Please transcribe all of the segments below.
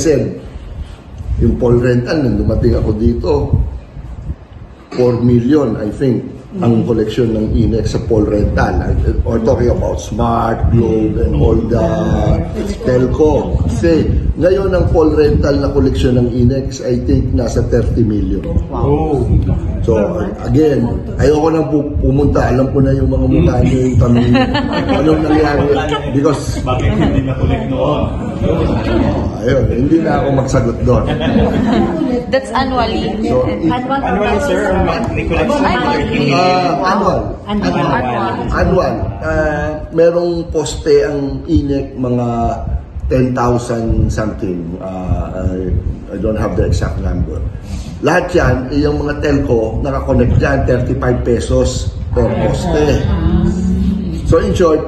said, yung Paul Rental, nung dumating ako dito, 4 million, I think, ang collection ng INEX sa Paul Rental. Or talking about Smart, Globe, and all the telco. Kasi ngayon ang Paul Rental na collection ng INEX, I think, nasa 30 million. Wow. So, again, ayoko na pumunta. Alam ko na yung mga mukha niyo, yung tanong, anong nangyari. Because, bakit hindi na-collect noon? ayun, hindi na ako magsagot doon. That's annually. So, Annually, sir, or monthly collection? Annual. Merong poste ang INEC mga 10,000 something. I don't have the exact number. Lahat yan, yung mga telco, nakakonect dyan, 35 pesos per poste. So in short,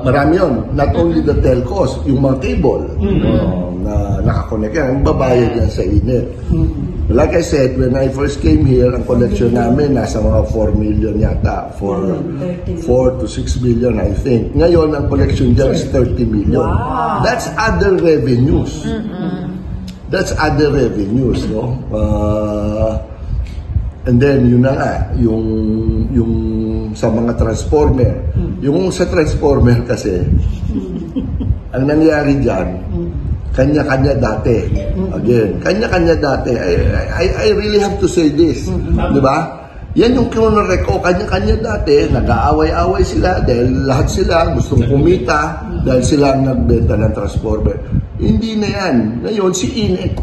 marami yun. Not only the telcos, yung mga cable na nakakonect yan, babayad yan sa INEC. Like I said, when I first came here, ang collection namin nasa mga 4 million yata. 4 to 6 million, I think. Ngayon, ang collection dyan is 30 million. Wow. That's other revenues. That's other revenues, no? And then, yun na nga, yung sa mga transformer. Yung sa transformer kasi, ang nangyari dyan, kanya-kanya dati. Again, kanya-kanya dati. I really have to say this. Di ba? Yan yung kinorek ko, kanya-kanya dati, nag-aaway-aaway sila dahil lahat sila gustong kumita dahil sila ang nagbenta ng transformer. Hindi na yan. Ngayon, si INEC.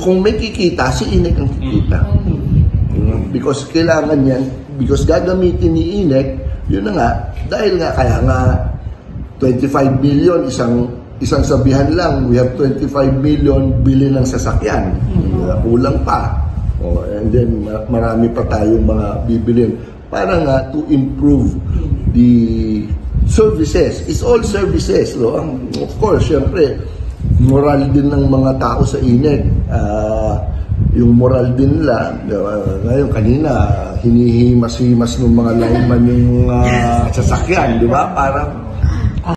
Kung may kikita, si INEC ang kikita. Because kailangan yan, because gagamitin ni INEC, yun na nga, dahil nga, kaya nga, 25 million, isang sabihan lang, we have 25 million bili ng sasakyan. Kulang pa. And then, marami pa tayong mga bibilin. Para nga, to improve the services. It's all services. No? Of course, syempre, moral din ng mga tao sa INEC. Yung moral din nila, ngayon kanina, hinihimas-himas ng mga lineman yung sasakyan, di ba? Parang,